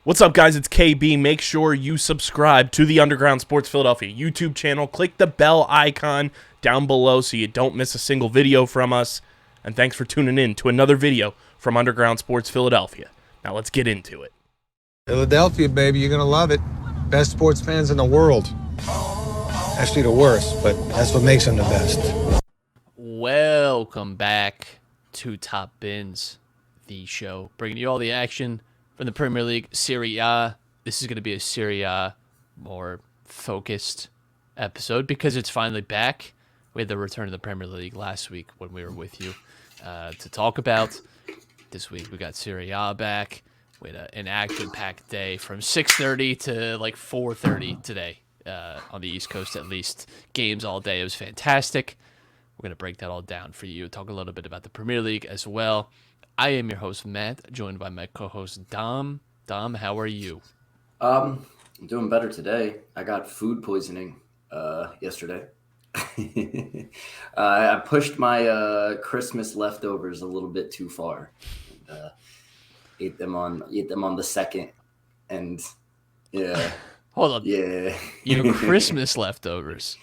What's up, guys? It's KB. Make sure you subscribe to the Underground Sports Philadelphia YouTube channel. Click the bell icon down below so you don't miss a single video from us. And thanks for tuning in to another video from Underground Sports Philadelphia. Now let's get into it. Philadelphia, baby, you're gonna love it. Best sports fans in the world. Actually, the worst, but that's what makes them the best. Welcome back to Top Bins, the show bringing you all the action from the Premier League, SerieA. This is going to be a SerieA more focused episode because it's finally back. We had the return of the Premier League last week when we were with you to talk about. This week we got SerieA back. We had an action-packed day from 6:30 to like 4:30 today on the East Coast at least. Games all day. It was fantastic. We're going to break that all down for you, talk a little bit about the Premier League as well. I am your host, Matt, joined by my co-host, Dom. Dom, how are you? I'm doing better today. I got food poisoning yesterday. I pushed my Christmas leftovers a little bit too far. And, ate them on the second, and yeah. Hold on. Yeah. You have Christmas leftovers.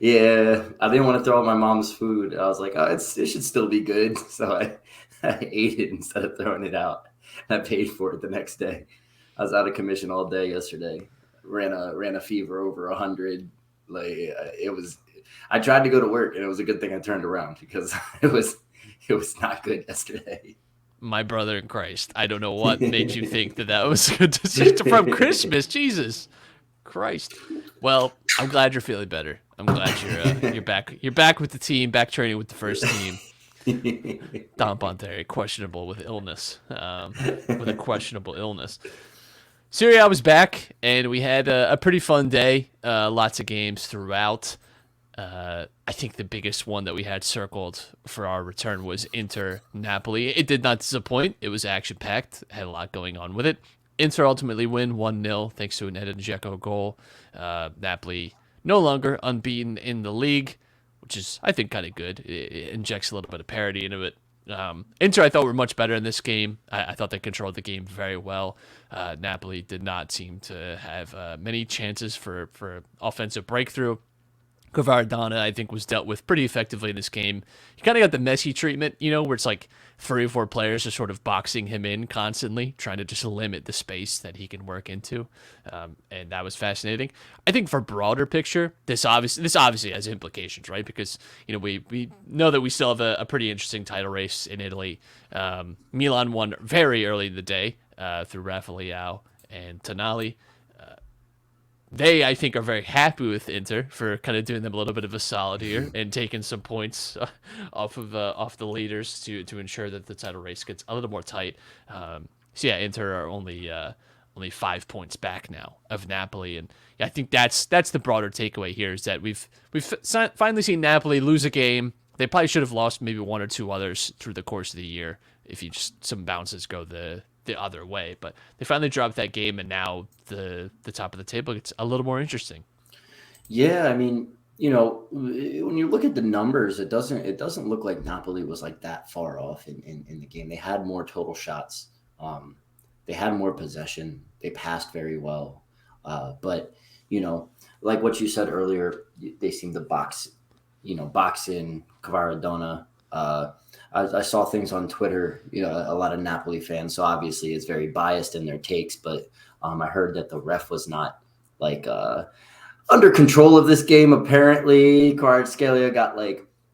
Yeah, I didn't want to throw out my mom's food. I was like, oh, it should still be good. So I ate it instead of throwing it out. I paid for it the next day. I was out of commission all day yesterday. Ran a fever over 100. I tried to go to work, and it was a good thing I turned around because it was not good yesterday. My brother in Christ. I don't know what made you think that was good from Christmas. Jesus Christ. Well, I'm glad you're feeling better. I'm glad you're back. You're back with the team, back training with the first team. Don Pontari, questionable with illness. With a questionable illness. SerieA was back, and we had a pretty fun day. Lots of games throughout. I think the biggest one that we had circled for our return was Inter-Napoli. It did not disappoint. It was action-packed. Had a lot going on with it. Inter ultimately win 1-0 thanks to an Edin Dzeko goal. Napoli no longer unbeaten in the league, which is, I think, kind of good. It injects a little bit of parity into it. Inter, I thought, were much better in this game. I thought they controlled the game very well. Napoli did not seem to have many chances for offensive breakthrough. Kvara, I think, was dealt with pretty effectively in this game. He kind of got the Messi treatment, where it's like 3 or 4 players are sort of boxing him in constantly, trying to just limit the space that he can work into. And that was fascinating. I think for broader picture, this obviously has implications, right? Because, we know that we still have a pretty interesting title race in Italy. Milan won very early in the day through Rafael and Tonali. They, I think, are very happy with Inter for kind of doing them a little bit of a solid here and taking some points off the leaders to ensure that the title race gets a little more tight. So yeah, Inter are only 5 points back now of Napoli, and yeah, I think that's the broader takeaway here is that we've finally seen Napoli lose a game. They probably should have lost maybe 1 or 2 others through the course of the year if some bounces go the other way, but they finally dropped that game, and now the top of the table gets a little more interesting. Yeah, I mean, when you look at the numbers, it doesn't look like Napoli was like that far off in the game. They had more total shots. They had more possession. They passed very well. But, like what you said earlier, they seem to box in Kvara. I saw things on Twitter, a lot of Napoli fans. So obviously it's very biased in their takes, but I heard that the ref was not under control of this game. Apparently, Kvaratskhelia got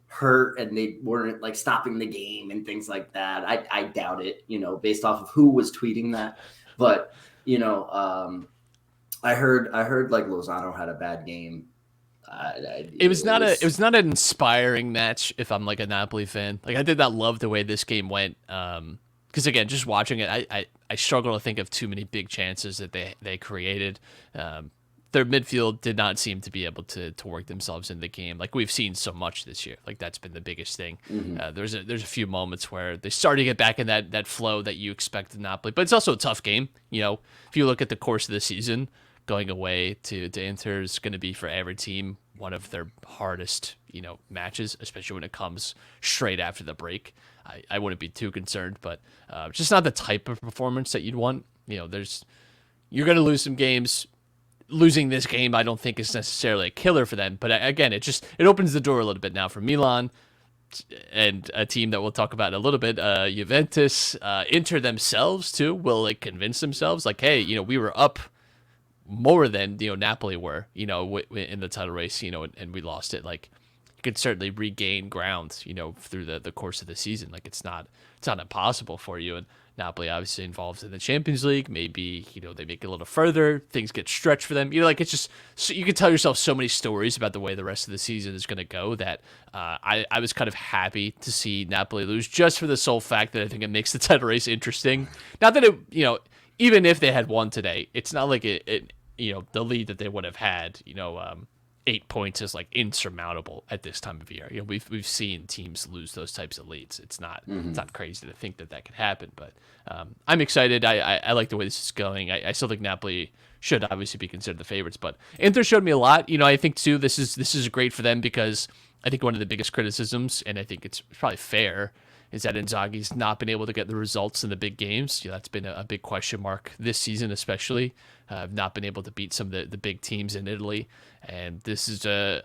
hurt and they weren't stopping the game and things like that. I doubt it, based off of who was tweeting that. But I heard Lozano had a bad game. It was not an inspiring match if I'm a Napoli fan. I did not love the way this game went. Because again, just watching it, I struggle to think of too many big chances that they created. Their midfield did not seem to be able to work themselves in the game like we've seen so much this year. That's been the biggest thing. Mm-hmm. There's a few moments where they started to get back in that flow that you expect in Napoli, but it's also a tough game. If you look at the course of the season, going away to Inter is going to be for every team one of their hardest, matches, especially when it comes straight after the break. I wouldn't be too concerned, but just not the type of performance that you'd want. You're going to lose some games. Losing this game, I don't think is necessarily a killer for them. But again, it opens the door a little bit now for Milan and a team that we'll talk about in a little bit. Juventus, Inter themselves too will convince themselves hey, we were up more than Napoli were in the title race, and we lost it. You can certainly regain ground through the course of the season. It's not impossible for you. And Napoli obviously involved in the Champions League. Maybe they make it a little further, things get stretched for them. It's just you can tell yourself so many stories about the way the rest of the season is going to go that I was kind of happy to see Napoli lose just for the sole fact that I think it makes the title race interesting. Not that it even if they had won today, it's not like it the lead that they would have had 8 points is insurmountable at this time of year. We've seen teams lose those types of leads. It's not it's not crazy to think that could happen, but I'm excited. I like the way this is going. I still think Napoli should obviously be considered the favorites, but Inter showed me a lot. I think too this is great for them because I think one of the biggest criticisms, and I think it's probably fair, is that Inzaghi's not been able to get the results in the big games. That's been a big question mark this season, especially. Not been able to beat some of the big teams in Italy. And this is a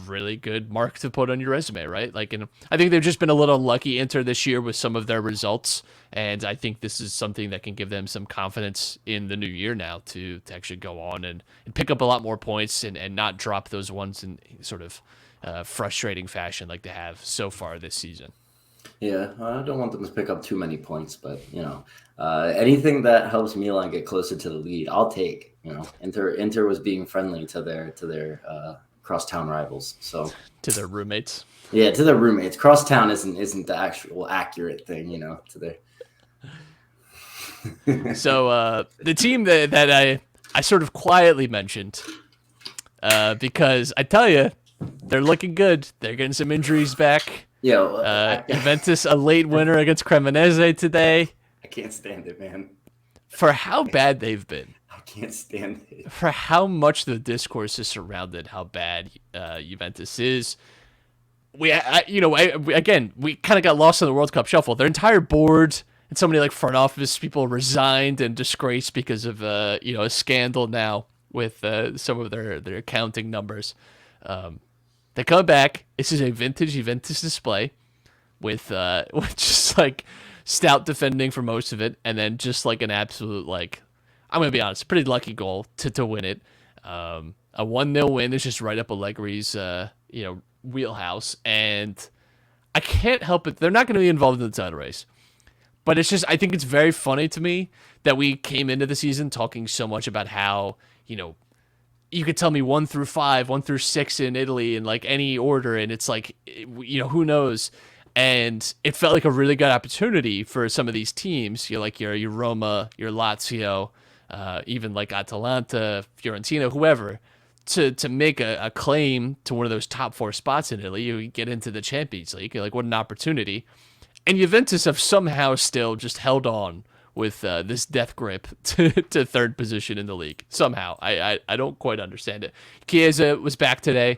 really good mark to put on your resume, right? And I think they've just been a little unlucky Inter this year with some of their results. And I think this is something that can give them some confidence in the new year now to actually go on and pick up a lot more points and not drop those ones in sort of frustrating fashion like they have so far this season. Yeah, I don't want them to pick up too many points, but anything that helps Milan get closer to the lead, I'll take. Inter was being friendly to their crosstown rivals, so to their roommates. Yeah, to their roommates. Crosstown isn't the actual accurate thing, to their. So the team that I sort of quietly mentioned, because I tell you, they're looking good. They're getting some injuries back. Juventus, a late winner against Cremonese today. I can't stand it, man. For how bad they've been. I can't stand it. For how much the discourse has surrounded how bad Juventus is. We kind of got lost in the World Cup shuffle. Their entire board and so many front office people resigned and disgraced because of a scandal now with some of their accounting numbers. They come back. This is a vintage Juventus display with just stout defending for most of it, and then just an absolute I'm gonna be honest, pretty lucky goal to win it. A 1-0 win is just right up Allegri's wheelhouse, and I can't help it. They're not going to be involved in the title race, but it's just I think it's very funny to me that we came into the season talking so much about how you could tell me 1 through 5, 1 through 6 in Italy in any order, and it's who knows. And it felt like a really good opportunity for some of these teams, your Roma, your Lazio, even Atalanta, Fiorentina, whoever, to make a claim to one of those top 4 spots in Italy. You get into the Champions League, what an opportunity. And Juventus have somehow still just held on with this death grip to third position in the league. Somehow. I don't quite understand it. Chiesa was back today.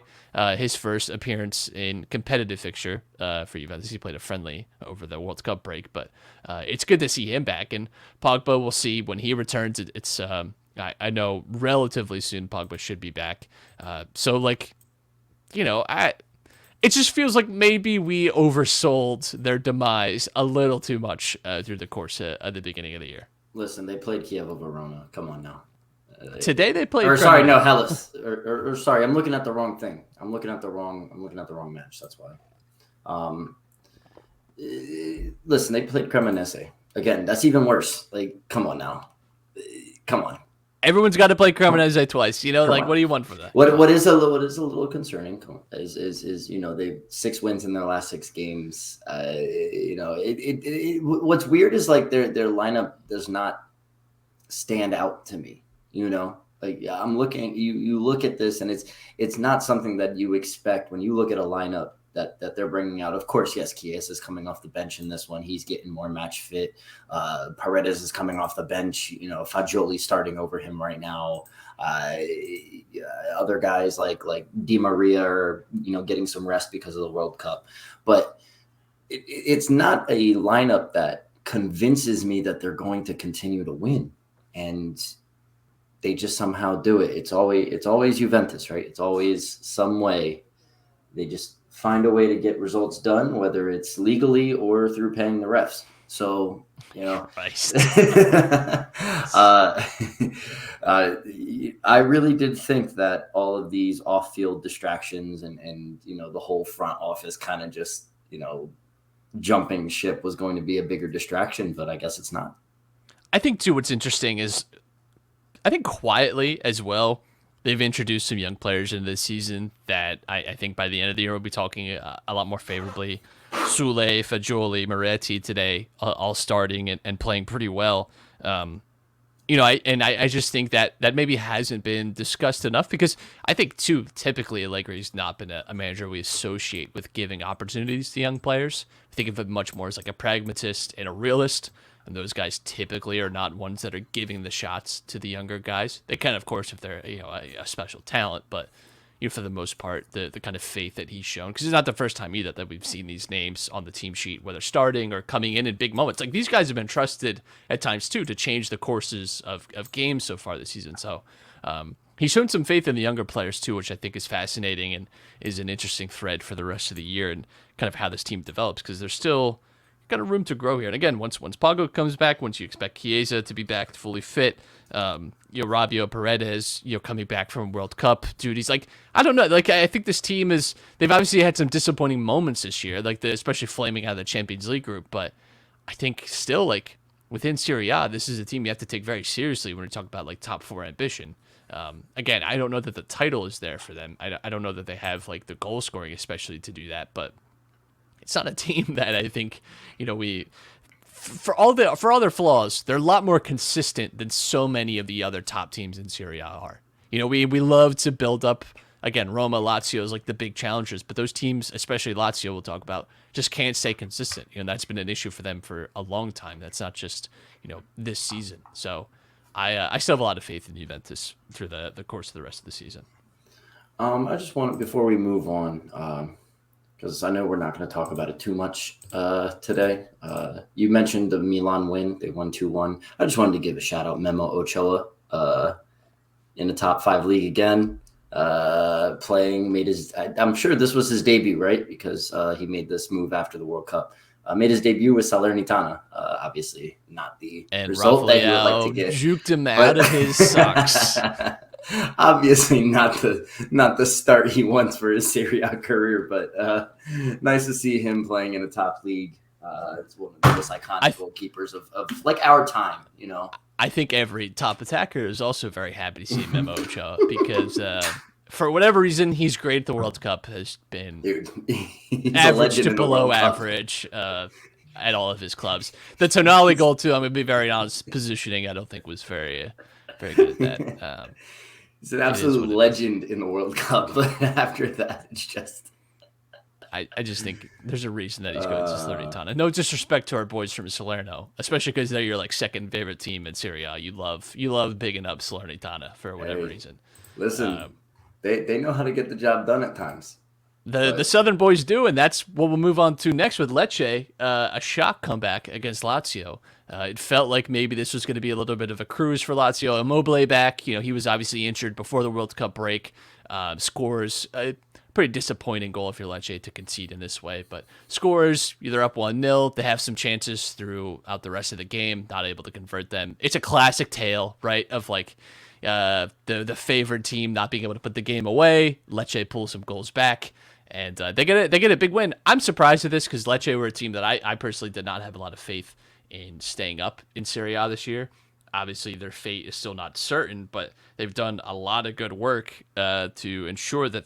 His first appearance in competitive fixture for Juventus. He played a friendly over the World Cup break, but it's good to see him back. And Pogba, we'll see when he returns. It's I know relatively soon Pogba should be back. It just feels like maybe we oversold their demise a little too much through the course at the beginning of the year. Listen, they played Chievo Verona. Come on now. Today they played. Hellas. Or sorry, I'm looking at the wrong thing. I'm looking at the wrong match. That's why. Listen, they played Cremonese again. That's even worse. Come on now. Come on. Everyone's got to play Cremonese twice. What do you want from that? What is a little concerning is they 6 wins in their last 6 games. What's weird is their lineup does not stand out to me. I'm looking. You look at this and it's not something that you expect when you look at a lineup that they're bringing out. Of course, yes, Chiesa is coming off the bench in this one. He's getting more match fit. Paredes is coming off the bench. Fagioli starting over him right now. Other guys like Di Maria are getting some rest because of the World Cup, but it's not a lineup that convinces me that they're going to continue to win, and they just somehow do it. It's always Juventus, right? It's always some way they just find a way to get results done, whether it's legally or through paying the refs. So, I really did think that all of these off-field distractions and the whole front office kind of just, jumping ship was going to be a bigger distraction, but I guess it's not. I think, too, what's interesting is I think quietly as well, they've introduced some young players into this season that I think by the end of the year we'll be talking a lot more favorably. Sule, Fagioli, Moretti today, all starting and playing pretty well. I just think that maybe hasn't been discussed enough because I think, too, typically Allegri's not been a manager we associate with giving opportunities to young players. I think of him much more as like a pragmatist and a realist. And those guys typically are not ones that are giving the shots to the younger guys. They can, of course, if they're a special talent, but for the most part, the kind of faith that he's shown, because it's not the first time either that we've seen these names on the team sheet, whether starting or coming in big moments. Like these guys have been trusted at times too to change the courses of games so far this season. So he's shown some faith in the younger players too, which I think is fascinating and is an interesting thread for the rest of the year and kind of how this team develops, because there's still got a room to grow here. And again, once Pago comes back, once you expect Chiesa to be back fully fit, Rabio, Paredes, coming back from World Cup duties. Like, I don't know. Like, I think this team they've obviously had some disappointing moments this year, like especially flaming out of the Champions League group. But I think still, like, within Serie A, this is a team you have to take very seriously when we talk about like top four ambition. Again, I don't know that the title is there for them. I don't know that they have like the goal scoring, especially to do that, but it's not a team that I think, for all their flaws, they're a lot more consistent than so many of the other top teams in Serie A are. We love to build up, again, Roma, Lazio is like the big challengers, but those teams, especially Lazio we'll talk about, just can't stay consistent. That's been an issue for them for a long time. That's not just, this season. So I still have a lot of faith in Juventus through the course of the rest of the season. I just want, before we move on, because I know we're not going to talk about it too much today. You mentioned the Milan win. They won 2-1. I just wanted to give a shout-out. Memo Ochoa in the top 5 league again, playing, I'm sure this was his debut, right? Because he made this move after the World Cup. Made his debut with Salernitana. Obviously not the result that you would like to get. Juked him out of his socks. Obviously not the start he wants for his Serie A career, but nice to see him playing in a top league. It's one of the most iconic goalkeepers of like our time, I think every top attacker is also very happy to see Memo Ochoa because for whatever reason, he's great at the World Cup, has been average to below average at all of his clubs. The Tonali goal, too, I'm going to be very honest, positioning I don't think was very good at that. He's an absolute legend in the World Cup, but after that, it's just... I just think there's a reason that he's going to Salernitana. No disrespect to our boys from Salerno, especially because they're your like second favorite team in Serie A. You love bigging up Salernitana for whatever reason. Listen, they know how to get the job done at times. The Southern boys do, and that's what we'll move on to next with Lecce, a shock comeback against Lazio. It felt like maybe this was going to be a little bit of a cruise for Lazio. Immobile back, he was obviously injured before the World Cup break. Scores a pretty disappointing goal if you're Lecce to concede in this way, but scores, they're up 1-0. They have some chances throughout the rest of the game, not able to convert them. It's a classic tale, right, of like the favored team not being able to put the game away. Lecce pulls some goals back. And they get a big win. I'm surprised at this because Lecce were a team that I personally did not have a lot of faith in staying up in Serie A this year. Obviously, their fate is still not certain, but they've done a lot of good work to ensure that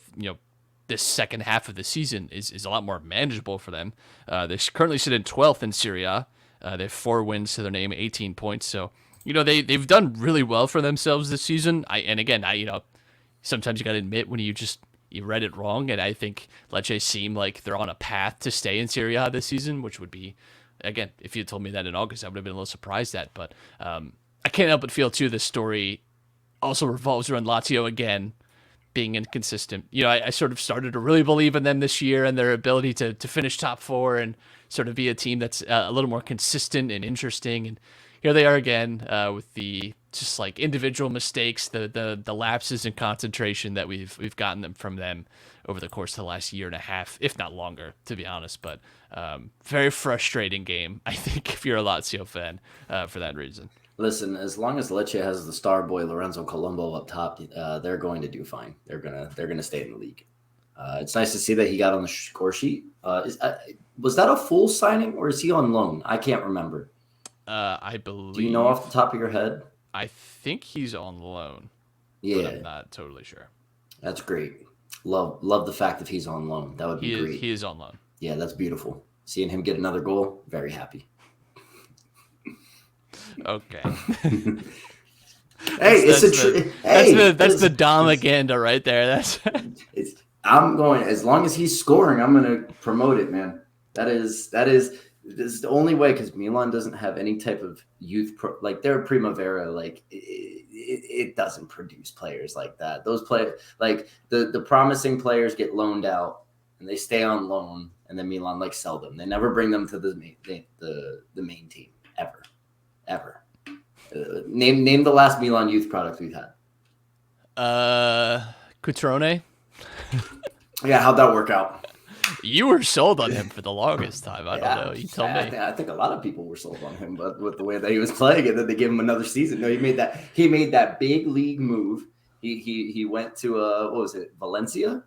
this second half of the season is a lot more manageable for them. They currently sit in 12th in Serie A. They have 4 wins to their name, 18 points. So they've done really well for themselves this season. Sometimes you got to admit when you you read it wrong, and I think Lecce seem like they're on a path to stay in Serie A this season, which would be, again, if you had told me that in August, I would have been a little surprised at. But I can't help but feel, too, this story also revolves around Lazio again being inconsistent. I sort of started to really believe in them this year and their ability to finish top four and sort of be a team that's a little more consistent and interesting. And here they are again with the just like individual mistakes, the lapses in concentration that we've gotten them from them over the course of the last year and a half, if not longer, to be honest. But very frustrating game, I think, if you're a Lazio fan for that reason. Listen, as long as Lecce has the star boy Lorenzo Colombo up top, they're going to do fine. They're gonna stay in the league. It's nice to see that he got on the score sheet. Was that a full signing or is he on loan? I can't remember. I believe. Do you know off the top of your head? I think he's on loan. Yeah, but I'm not totally sure. That's great. Love the fact that he's on loan. That would be great. He is on loan. Yeah, that's beautiful. Seeing him get another goal, very happy. Okay. Hey, that's the Domaganda right there. I'm going, as long as he's scoring, I'm going to promote it, man. That is the only way, because Milan doesn't have any type of youth like they're Primavera. Like it doesn't produce players like that. Those players, like the promising players, get loaned out and they stay on loan, and then Milan like sell them. They never bring them to the main team ever. Name the last Milan youth product we've had. Cutrone. Yeah, how'd that work out? You were sold on him for the longest time. I don't know. You tell me. I think a lot of people were sold on him, but with the way that he was playing, and then they gave him another season. No, he made that big league move. He went to what was it, Valencia?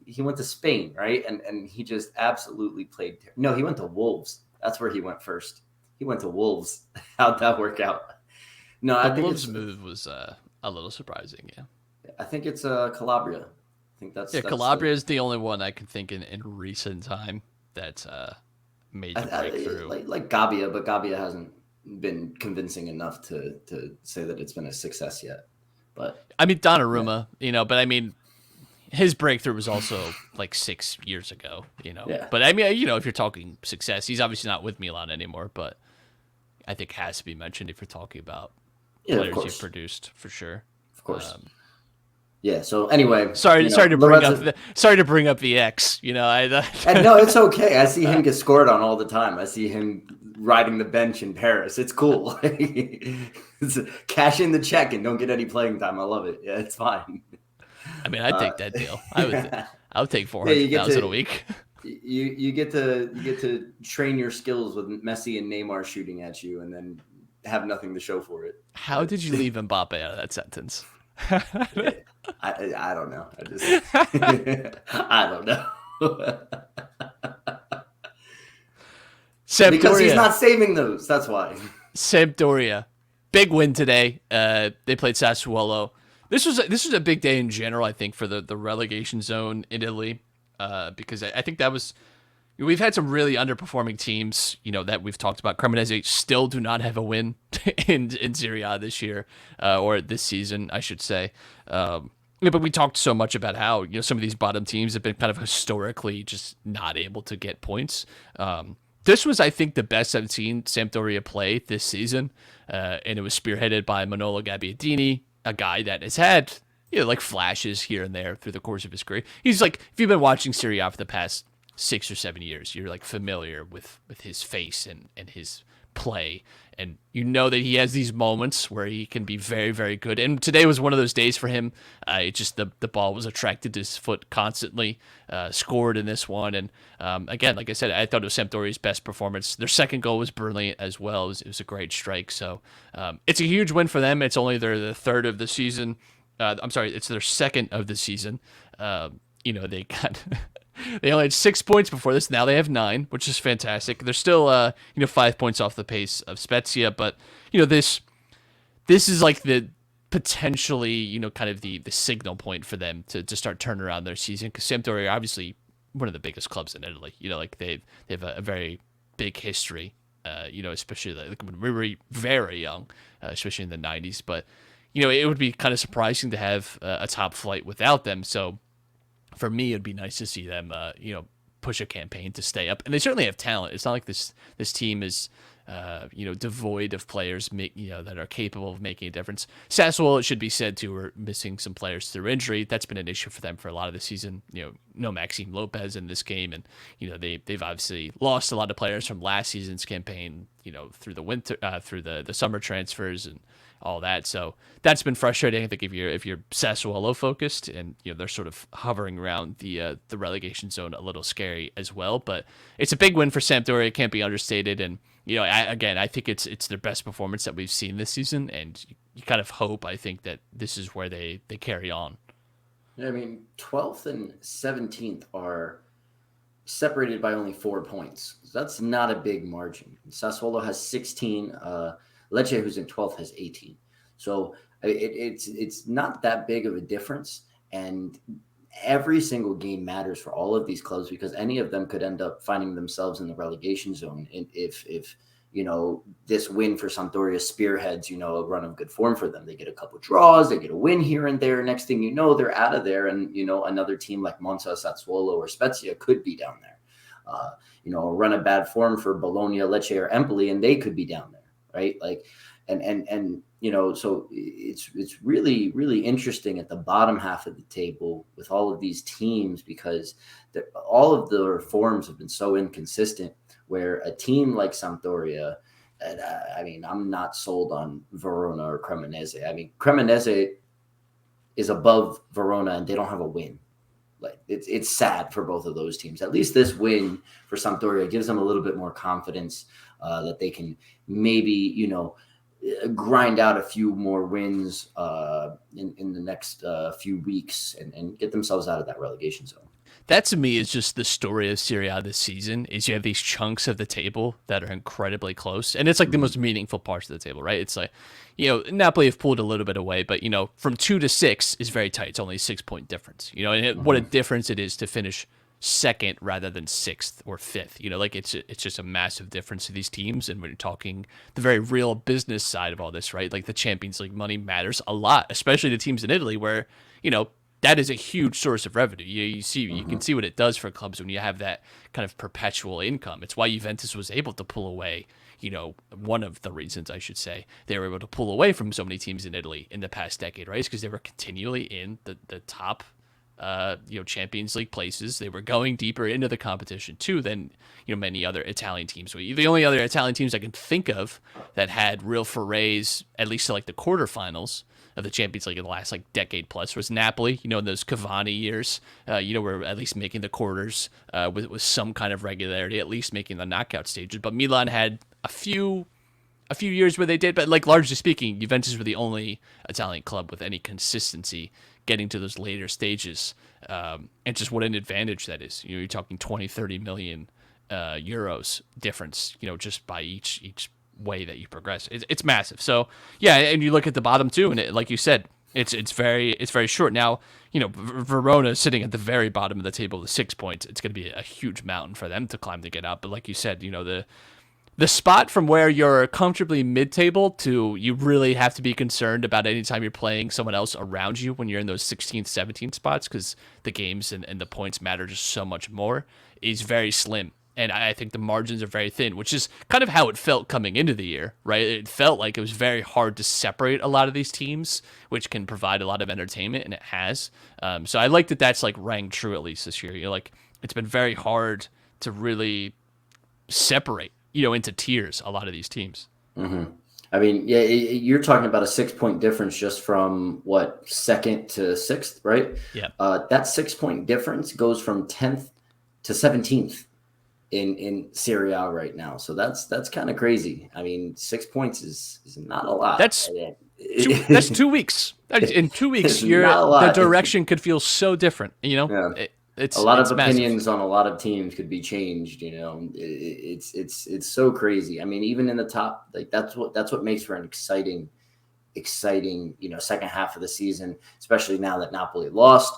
He went to Spain, right? And he just absolutely played. No, he went to Wolves. That's where he went first. He went to Wolves. How'd that work out? No, I think Wolves' move was a little surprising. Yeah, I think it's Calabria. I think that's Calabria is the only one I can think in recent time that's made the breakthrough. Like Gabbia, but Gabbia hasn't been convincing enough to say that it's been a success yet. But I mean Donnarumma, but I mean his breakthrough was also like 6 years ago, Yeah. But I mean, if you're talking success, he's obviously not with Milan anymore, but I think has to be mentioned if you're talking about players you've produced for sure. Of course. Yeah. So anyway, sorry to bring up the X. No, it's okay. I see him get scored on all the time. I see him riding the bench in Paris. It's cool. Cash in the check and don't get any playing time. I love it. Yeah, it's fine. I mean, I'd take that deal. I would take 400,000 a week. You get to train your skills with Messi and Neymar shooting at you, and then have nothing to show for it. How did you leave Mbappe out of that sentence? I don't know. I don't know. Sampdoria. Because he's not saving those. That's why. Sampdoria, big win today. They played Sassuolo. This was a big day in general, I think, for the relegation zone in Italy, because I think that was. We've had some really underperforming teams, that we've talked about. Cremonese still do not have a win in Serie A this year, or this season, I should say. But we talked so much about how some of these bottom teams have been kind of historically just not able to get points. This was, I think, the best I've seen Sampdoria play this season, and it was spearheaded by Manolo Gabbiadini, a guy that has had like flashes here and there through the course of his career. He's like, if you've been watching Serie A for the past 6 or 7 years, you're like familiar with his face and his play, and that he has these moments where he can be very, very good. And today was one of those days for him. It just the ball was attracted to his foot constantly. Scored in this one, and again, like I said, I thought it was Sampdoria's best performance. Their second goal was brilliant as well. It was a great strike. So it's a huge win for them. It's only the third of the season. It's their second of the season. They got. They only had 6 points before this. Now they have 9, which is fantastic. They're still, 5 points off the pace of Spezia, but this is like the potentially, kind of the signal point for them to start turning around their season, because Sampdoria are obviously one of the biggest clubs in Italy. They have a very big history. Especially when we were very young, especially in the 90s. But it would be kind of surprising to have a top flight without them. So. for me, it'd be nice to see them, push a campaign to stay up. And they certainly have talent. It's not like this team is, devoid of players, that are capable of making a difference. Sassuolo, it should be said, too, are missing some players through injury. That's been an issue for them for a lot of the season. No Maxime Lopez in this game, and they've obviously lost a lot of players from last season's campaign. Through the winter, through the summer transfers and all that. So that's been frustrating. I think if you're Sassuolo focused, and they're sort of hovering around the relegation zone, a little scary as well. But it's a big win for Sampdoria. It can't be understated. And I think it's their best performance that we've seen this season. And you kind of hope, I think, that this is where they carry on. Yeah, I mean, 12th and 17th are separated by only 4 points. So that's not a big margin. Sassuolo has 16. Lecce, who's in 12th, has 18. So it's not that big of a difference. And every single game matters for all of these clubs, because any of them could end up finding themselves in the relegation zone. And if this win for Sampdoria spearheads, a run of good form for them. They get a couple draws, they get a win here and there. Next thing you know, they're out of there. And, another team like Monza, Sassuolo, or Spezia could be down there. A run of bad form for Bologna, Lecce, or Empoli, and they could be down there, right? Like, so it's really, really interesting at the bottom half of the table with all of these teams, because all of their forms have been so inconsistent, where a team like Sampdoria, and I'm not sold on Verona or Cremonese. I mean, Cremonese is above Verona and they don't have a win. Like, it's sad for both of those teams. At least this win for Sampdoria gives them a little bit more confidence that they can maybe, grind out a few more wins in the next few weeks and get themselves out of that relegation zone. That, to me, is just the story of SerieA this season. Is you have these chunks of the table that are incredibly close, and it's like the most meaningful parts of the table, right? It's like, Napoli have pulled a little bit away, but from 2 to 6 is very tight. It's only a 6-point difference. What a difference it is to finish second rather than 6th or 5th. It's just a massive difference to these teams. And when you're talking the very real business side of all this, right? Like, the Champions League money matters a lot, especially to teams in Italy where that is a huge source of revenue. You can see what it does for clubs when you have that kind of perpetual income. It's why Juventus was able to pull away. One of the reasons, I should say, they were able to pull away from so many teams in Italy in the past decade, right? It's because they were continually in the top, Champions League places. They were going deeper into the competition too than many other Italian teams. The only other Italian teams I can think of that had real forays, at least to like the quarterfinals of the Champions League in the last decade plus, was Napoli. In those Cavani years, were at least making the quarters with some kind of regularity, at least making the knockout stages. But Milan had a few years where they did, but largely speaking, Juventus were the only Italian club with any consistency getting to those later stages. And just what an advantage that is. You're talking 20, 30 million euros difference, just by each way that you progress. It's massive. So yeah, and you look at the bottom too, and like you said, it's very short. Now, Verona is sitting at the very bottom of the table with 6 points. It's going to be a huge mountain for them to climb to get out. But like you said, the spot from where you're comfortably mid-table to you really have to be concerned about anytime you're playing someone else around you when you're in those 16th, 17th spots, because the games and the points matter just so much more, is very slim. And I think the margins are very thin, which is kind of how it felt coming into the year, right? It felt like it was very hard to separate a lot of these teams, which can provide a lot of entertainment, and it has. So I like that that's rang true at least this year. It's been very hard to really separate, into tiers, a lot of these teams. Mm-hmm. I mean, yeah, you're talking about a 6-point difference just from second to 6th, right? Yeah. That 6-point difference goes from 10th to 17th. In SerieA right now. So that's kind of crazy. I mean, 6 points is not a lot. That's 2 weeks. In 2 weeks, the direction could feel so different. Yeah. It's a lot of massive. opinions on a lot of teams could be changed. It's so crazy. I mean, even in the top, that's what makes for an exciting, second half of the season, especially now that Napoli lost.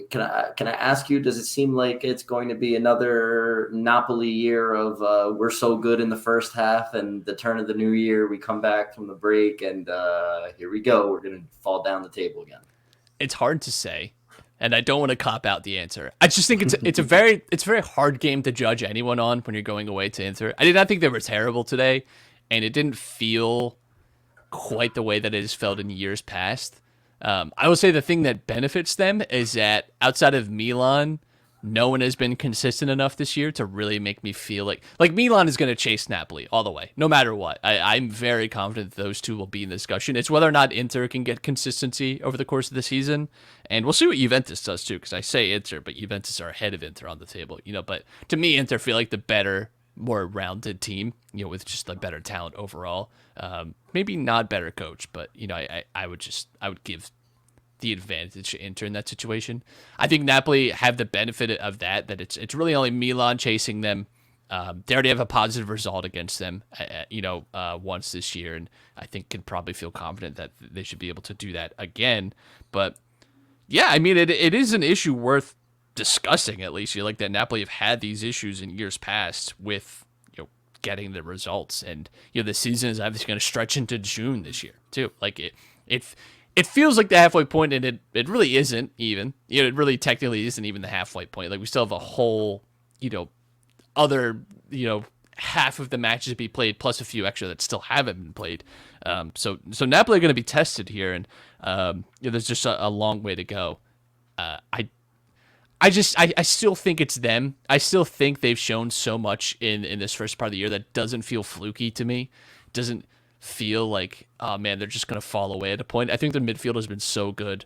Can I ask you, does it seem like it's going to be another Napoli year of we're so good in the first half, and the turn of the new year we come back from the break and here we go, we're going to fall down the table again? It's hard to say. and I don't want to cop out the answer. I just think it's a very hard game to judge anyone on when you're going away to Inter. I did not think they were terrible today, and it didn't feel quite the way that it has felt in years past. I will say the thing that benefits them is that outside of Milan, no one has been consistent enough this year to really make me feel like Milan is going to chase Napoli all the way, no matter what. I'm very confident that those two will be in discussion. It's whether or not Inter can get consistency over the course of the season, and we'll see what Juventus does too, because I say Inter, but Juventus are ahead of Inter on the table, But to me, Inter feel like the better, more rounded team, with just the better talent overall. Maybe not better coach, but I would give the advantage to Inter in that situation. I think Napoli have the benefit of that it's really only Milan chasing them. They already have a positive result against them, once this year, and I think can probably feel confident that they should be able to do that again. But yeah, I mean, it is an issue worth discussing, at least. Like that Napoli have had these issues in years past with getting the results, and the season is obviously going to stretch into June this year too. Like it feels like the halfway point, and it really isn't even. It really technically isn't even the halfway point. Like we still have a whole, other, half of the matches to be played, plus a few extra that still haven't been played. So Napoli are going to be tested here, and there's just a long way to go. I still think it's them. I still think they've shown so much in this first part of the year that doesn't feel fluky to me. Doesn't feel like, oh man, they're just going to fall away at a point. I think the midfield has been so good.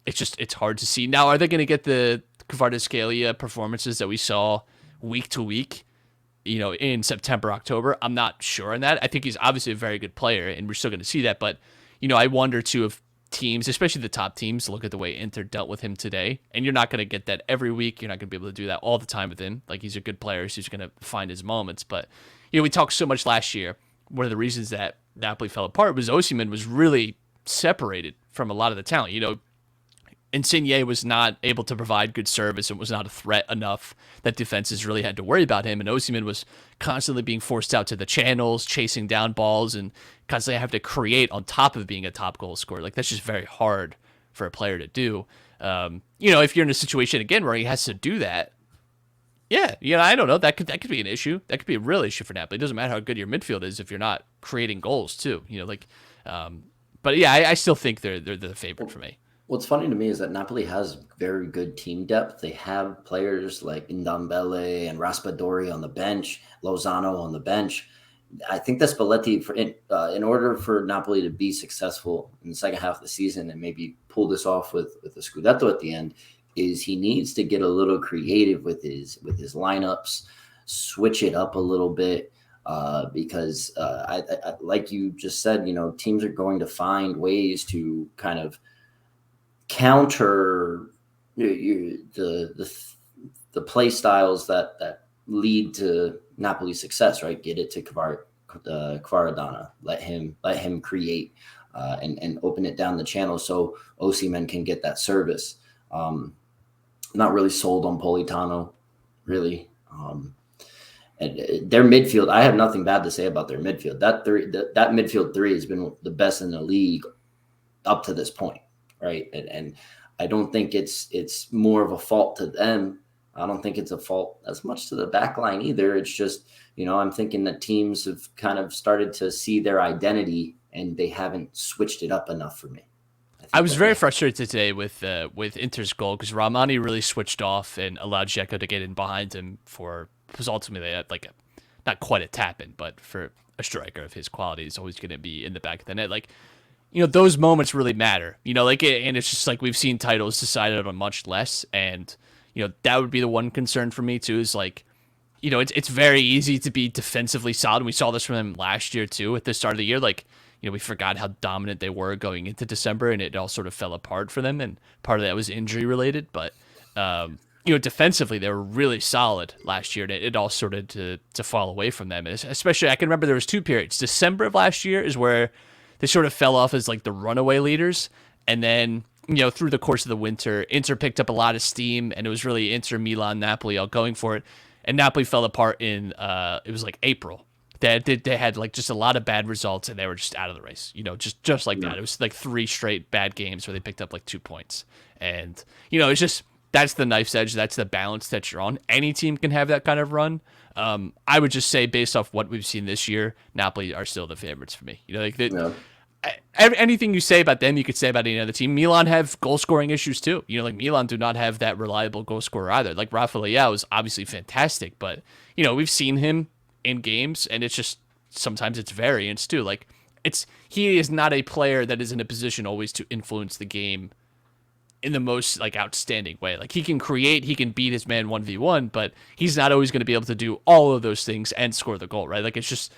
It's hard to see. Now, are they going to get the Kvaratskhelia performances that we saw week to week, in September, October? I'm not sure on that. I think he's obviously a very good player, and we're still going to see that. But, I wonder too if teams, especially the top teams, look at the way Inter dealt with him today. And you're not going to get that every week. You're not going to be able to do that all the time with him. Like, he's a good player, so he's going to find his moments. But, we talked so much last year. One of the reasons that Napoli fell apart was Osimhen was really separated from a lot of the talent. Insigne was not able to provide good service and was not a threat enough that defenses really had to worry about him. And Osimhen was constantly being forced out to the channels, chasing down balls, and constantly have to create on top of being a top goal scorer. Like, that's just very hard for a player to do. If you're in a situation again where he has to do that, yeah, I don't know. That could be an issue. That could be a real issue for Napoli. It doesn't matter how good your midfield is if you're not creating goals too. But yeah, I still think they're the favorite for me. What's funny to me is that Napoli has very good team depth. They have players like Ndombele and Raspadori on the bench, Lozano on the bench. I think that Spalletti, in order for Napoli to be successful in the second half of the season and maybe pull this off with the Scudetto at the end, is he needs to get a little creative with his lineups, switch it up a little bit, because I like you just said, teams are going to find ways to kind of counter the play styles that lead to Napoli's success. Right, get it to Kvaradana, let him create and open it down the channel so Osimhen can get that service. Not really sold on Politano, really. And their midfield, I have nothing bad to say about their midfield. That midfield three has been the best in the league up to this point, right? And I don't think it's more of a fault to them. I don't think it's a fault as much to the back line either. It's just, I'm thinking that teams have kind of started to see their identity and they haven't switched it up enough for me. I was very frustrated today with Inter's goal because Rahmani really switched off and allowed Dzeko to get in behind him for was ultimately not quite a tap-in, but for a striker of his quality, is always going to be in the back of the net. Those moments really matter. And it's just like we've seen titles decided on much less, and that would be the one concern for me too. Is it's very easy to be defensively solid. And we saw this from them last year too at the start of the year. We forgot how dominant they were going into December, and it all sort of fell apart for them. And part of that was injury related, but defensively they were really solid last year, and it all started to fall away from them. And especially, I can remember there was two periods. December of last year is where they sort of fell off as the runaway leaders, and then through the course of the winter, Inter picked up a lot of steam, and it was really Inter, Milan, Napoli all going for it, and Napoli fell apart in it was April. They had like just a lot of bad results, and they were just out of the race. Just like that. It was like 3 straight bad games where they picked up like 2 points, and it's just that's the knife's edge. That's the balance that you're on. Any team can have that kind of run. I would just say based off what we've seen this year, Napoli are still the favorites for me. Anything you say about them, you could say about any other team. Milan have goal scoring issues too. Like Milan do not have that reliable goal scorer either. Like Rafa Leao is obviously fantastic, but we've seen him in games, and it's just sometimes it's variance too. Like he is not a player that is in a position always to influence the game in the most like outstanding way. Like he can create, he can beat his man 1v1, but he's not always going to be able to do all of those things and score the goal, right? Like it's just,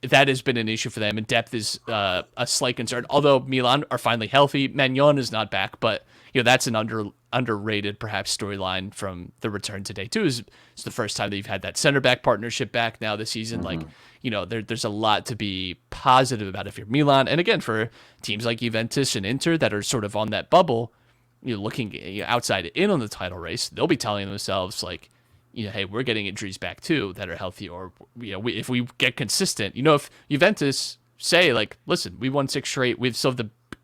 that has been an issue for them, and depth is a slight concern. Although Milan are finally healthy, Magnon is not back, but that's an underrated perhaps storyline from the return today too. It's the first time that you've had that center back partnership back now this season. Like there's a lot to be positive about if you're Milan, and again for teams like Juventus and Inter that are sort of on that bubble, looking outside in on the title race, they'll be telling themselves like, hey, we're getting injuries back too that are healthy, or if we get consistent, if Juventus say like, listen, we won 6 straight, we've still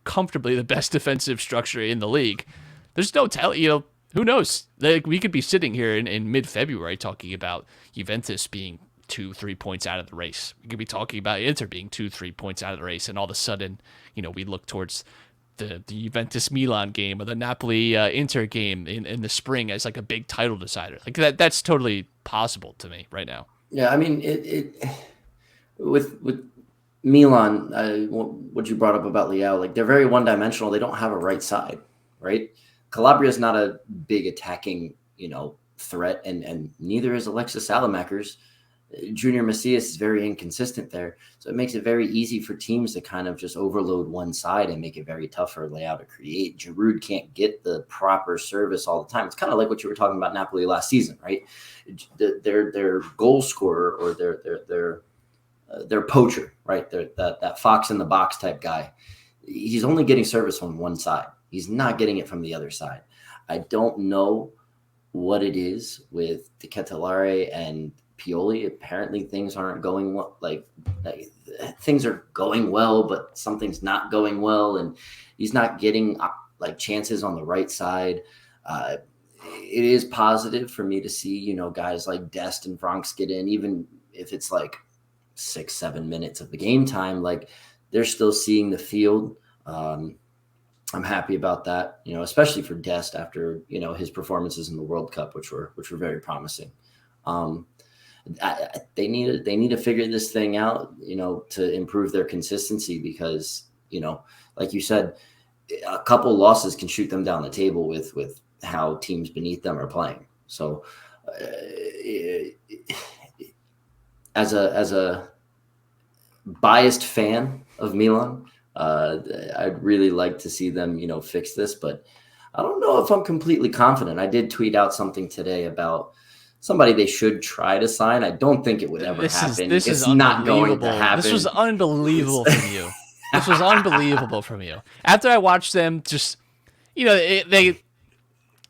comfortably the best defensive structure in the league. There's no who knows? Like we could be sitting here in mid-February talking about Juventus being 2-3 points out of the race. We could be talking about Inter being 2-3 points out of the race, and all of a sudden, we look towards the Juventus Milan game or the Napoli Inter game in the spring as like a big title decider. Like that's totally possible to me right now. Yeah, I mean with Milan, what you brought up about Leao, like they're very one-dimensional. They don't have a right side, right? Calabria is not a big attacking, threat, and neither is Alexis Salamakers. Junior Macias is very inconsistent there. So it makes it very easy for teams to kind of just overload one side and make it very tough for Leao to create. Giroud can't get the proper service all the time. It's kind of like what you were talking about Napoli last season, right? Their goal scorer or their poacher, right? That fox in the box type guy. He's only getting service on one side. He's not getting it from the other side. I don't know what it is with De Ketelaere and Pioli. Apparently things aren't going well. Like things are going well, but something's not going well, and he's not getting like chances on the right side. It is positive for me to see, guys like Dest and Franks get in, even if it's like 6-7 minutes of the game time. Like they're still seeing the field. I'm happy about that, especially for Dest after, his performances in the World Cup, which were very promising. They need to figure this thing out, to improve their consistency, because, like you said, a couple losses can shoot them down the table with how teams beneath them are playing. So as a biased fan of Milan, I'd really like to see them, fix this, but I don't know if I'm completely confident. I did tweet out something today about somebody they should try to sign. I don't think it would ever happen. This is not going to happen. This was unbelievable from you. This was unbelievable from you. After I watched them, just they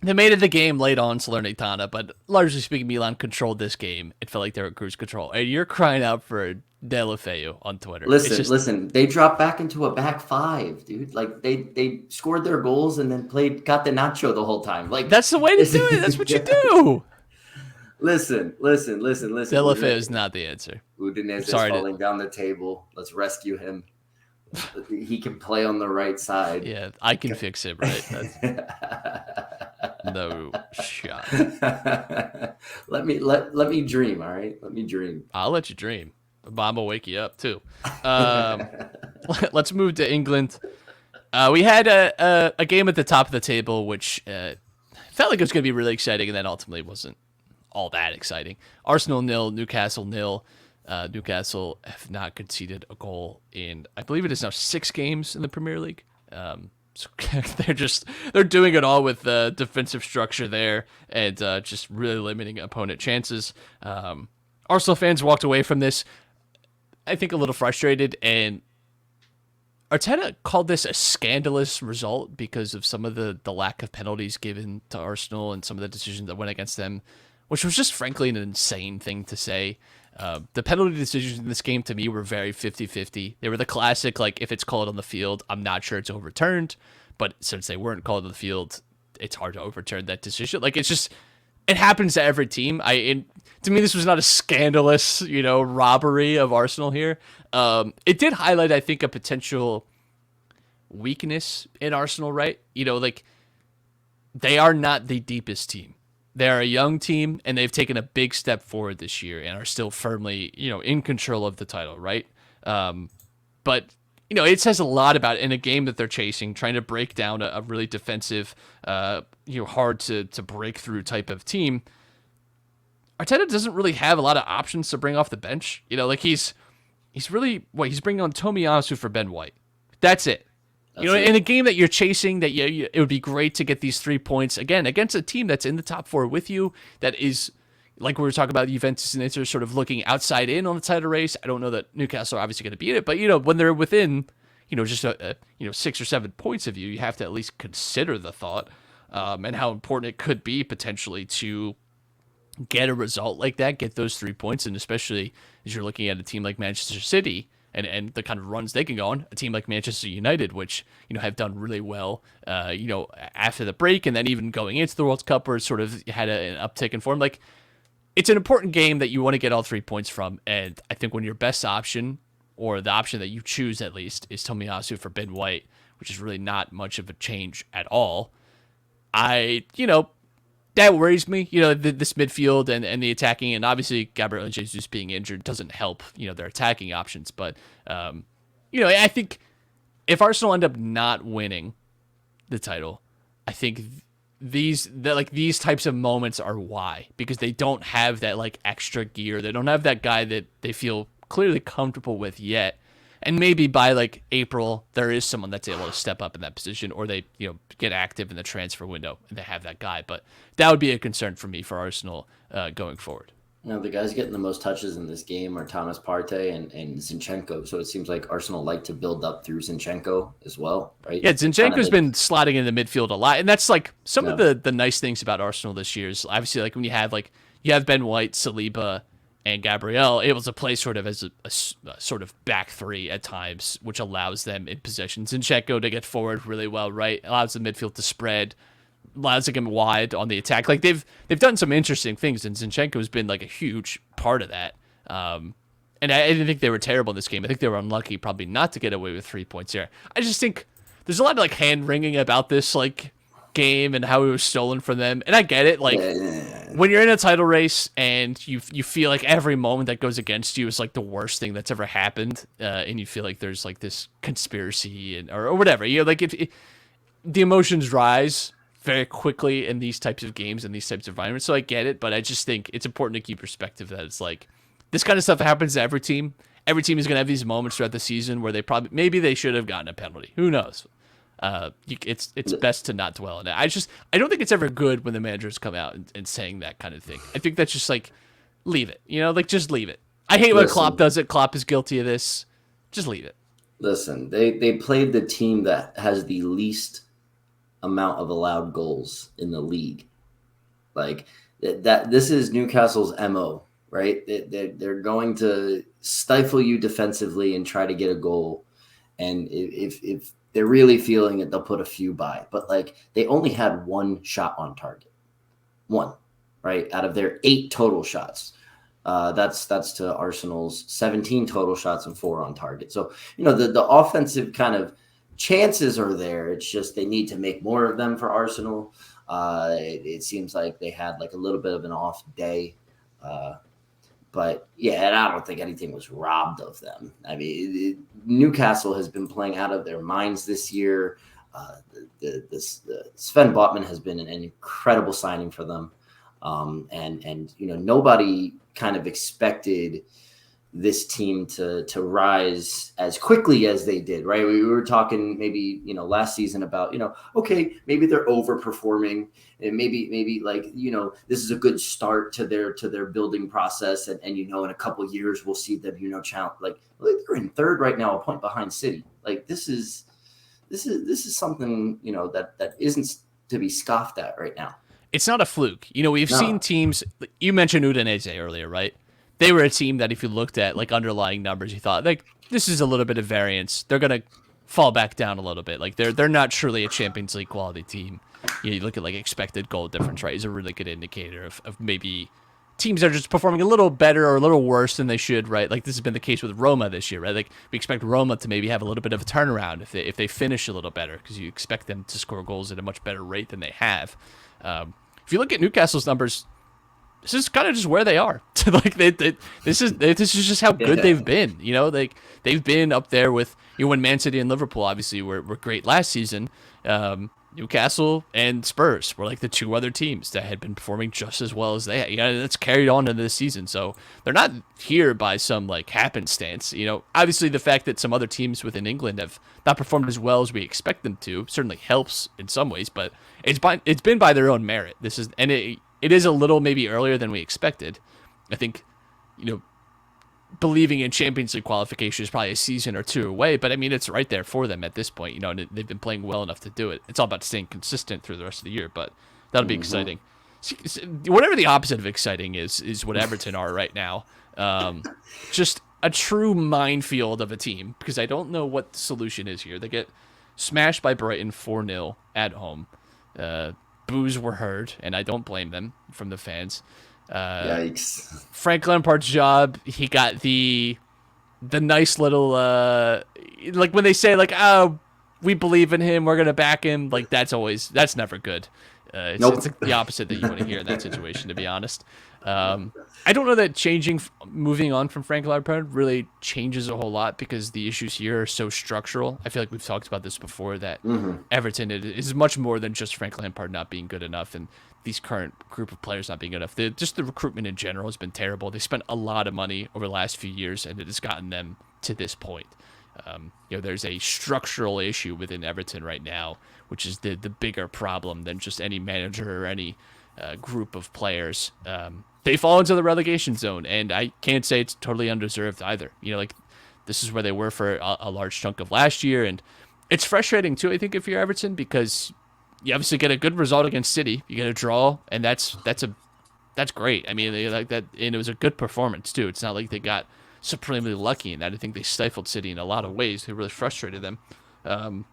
made it the game late on Salernitana, but largely speaking, Milan controlled this game. It felt like they were cruise control, and you're crying out for Deulofeu on Twitter. Listen. They dropped back into a back five, dude. Like they scored their goals and then played Catenaccio the whole time. Like that's the way to do it. That's what you do. Listen. Deulofeu is not the answer. Udinese is falling down the table. Let's rescue him. He can play on the right side. Yeah, I can fix it, right? No shot. Let me dream, all right? Let me dream. I'll let you dream. Bob will wake you up too. Let's move to England. We had a game at the top of the table, which felt like it was going to be really exciting, and then ultimately wasn't all that exciting. Arsenal 0, Newcastle 0. Newcastle have not conceded a goal in, I believe it is now 6 games in the Premier League. So they're doing it all with defensive structure there and just really limiting opponent chances. Arsenal fans walked away from this, I think, a little frustrated, and Arteta called this a scandalous result because of some of the lack of penalties given to Arsenal and some of the decisions that went against them, which was just frankly an insane thing to say. The penalty decisions in this game to me were very 50-50. They were the classic, like, if it's called on the field, I'm not sure it's overturned. But since they weren't called on the field, it's hard to overturn that decision. Like, it's just, it happens to every team. To me, this was not a scandalous, robbery of Arsenal here. It did highlight, I think, a potential weakness in Arsenal, right? Like, they are not the deepest team. They're a young team, and they've taken a big step forward this year and are still firmly, in control of the title, right? But, it says a lot about in a game that they're chasing, trying to break down a really defensive, hard to break through type of team. Arteta doesn't really have a lot of options to bring off the bench. Like he's bringing on Tomiyasu for Ben White. That's it. In a game that you're chasing, that it would be great to get these 3 points again against a team that's in the top 4 with you. That is, like we were talking about, Juventus and Inter sort of looking outside in on the title race. I don't know that Newcastle are obviously going to beat it, but when they're within, just 6 or 7 points of you, you have to at least consider the thought and how important it could be potentially to get a result like that, get those 3 points, and especially as you're looking at a team like Manchester City. And the kind of runs they can go on, a team like Manchester United, which, have done really well, after the break, and then even going into the World Cup where it sort of had an uptick in form. Like, it's an important game that you want to get all 3 points from, and I think when your best option, or the option that you choose at least, is Tomiyasu for Ben White, which is really not much of a change at all, that worries me, this midfield and the attacking, and obviously Gabriel Jesus being injured doesn't help, their attacking options. But, I think if Arsenal end up not winning the title, I think these types of moments are why, because they don't have that like extra gear. They don't have that guy that they feel clearly comfortable with yet. And maybe by like April, there is someone that's able to step up in that position, or they, get active in the transfer window and they have that guy. But that would be a concern for me for Arsenal going forward. The guys getting the most touches in this game are Thomas Partey and Zinchenko. So it seems like Arsenal like to build up through Zinchenko as well, right? Yeah, Zinchenko's been sliding in the midfield a lot, and that's like some of the nice things about Arsenal this year is obviously like when you have Ben White, Saliba, and Gabriel able to play sort of as a sort of back three at times, which allows them in possession. Zinchenko to get forward really well, right? Allows the midfield to spread, allows to get wide on the attack. Like they've done some interesting things, and Zinchenko has been like a huge part of that. And I didn't think they were terrible in this game. I think they were unlucky probably not to get away with 3 points here. I just think there's a lot of like hand wringing about this like game and how it was stolen from them. And I get it. Like when you're in a title race and you feel like every moment that goes against you is like the worst thing that's ever happened, and you feel like there's like this conspiracy or whatever. Like if the emotions rise very quickly in these types of games and these types of environments. So I get it, but I just think it's important to keep perspective that it's like this kind of stuff happens to every team. Every team is going to have these moments throughout the season where maybe they should have gotten a penalty. Who knows? It's best to not dwell on it. I don't think it's ever good when the managers come out and saying that kind of thing. I think that's just like, leave it, just leave it. I hate when Klopp does it. Klopp is guilty of this. Just leave it. Listen, they played the team that has the least amount of allowed goals in the league. Like that, this is Newcastle's MO, right? They're going to stifle you defensively and try to get a goal. And if they're really feeling it, they'll put a few by. But like they only had one shot on target, one, right, out of their 8 total shots. That's to Arsenal's 17 total shots and 4 on target. So the offensive kind of chances are there. It's just they need to make more of them for Arsenal. It seems like they had like a little bit of an off day. But yeah, and I don't think anything was robbed of them. I mean, Newcastle has been playing out of their minds this year. Sven Botman has been an incredible signing for them. And nobody kind of expected this team to rise as quickly as they did, right? We were talking maybe, last season about, okay, maybe they're overperforming and maybe like, this is a good start to their building process. And in a couple of years, we'll see them, challenge, like they're in third right now, a point behind City. Like this is something, that isn't to be scoffed at right now. It's not a fluke. We've seen teams, you mentioned Udinese earlier, right? they were a team that if you looked at like underlying numbers, you thought like this is a little bit of variance. They're gonna fall back down a little bit. Like they're not truly a Champions League quality team. You look at like expected goal difference, right? Is a really good indicator of maybe teams are just performing a little better or a little worse than they should, right? Like this has been the case with Roma this year, right? Like we expect Roma to maybe have a little bit of a turnaround if they finish a little better, because you expect them to score goals at a much better rate than they have. If you look at Newcastle's numbers, this is kind of just where they are. Like this is just how good they've been. You know, like they've been up there with when Man City and Liverpool obviously were great last season. Newcastle and Spurs were like the two other teams that had been performing just as well as they had. You know, that's carried on into this season. So they're not here by some like happenstance. You know, obviously the fact that some other teams within England have not performed as well as we expect them to certainly helps in some ways, but it's been by their own merit. It is a little maybe earlier than we expected. I think, believing in Champions League qualification is probably a season or two away, but I mean, it's right there for them at this point, and they've been playing well enough to do it. It's all about staying consistent through the rest of the year, but that'll be exciting. Whatever the opposite of exciting is what Everton are right now. Just a true minefield of a team, because I don't know what the solution is here. They get smashed by Brighton 4-0 at home. Boos were heard, and I don't blame them from the fans. Yikes. Frank Lampard's job, he got the nice little like when they say like, oh, we believe in him, we're gonna back him, like that's never good. It's like the opposite that you want to hear in that situation, to be honest. I don't know that moving on from Frank Lampard really changes a whole lot, because the issues here are so structural. I feel like we've talked about this before, that Everton is much more than just Frank Lampard not being good enough and these current group of players not being good enough. Just the recruitment in general has been terrible. They spent a lot of money over the last few years, and it has gotten them to this point. There's a structural issue within Everton right now, which is the bigger problem than just any manager or any group of players. They fall into the relegation zone, and I can't say it's totally undeserved either. This is where they were for a large chunk of last year, and it's frustrating too, I think, if you're Everton, because you obviously get a good result against City, you get a draw, and that's great. I mean, they like that, and it was a good performance too. It's not like they got supremely lucky in that. I think they stifled City in a lot of ways. They really frustrated them. And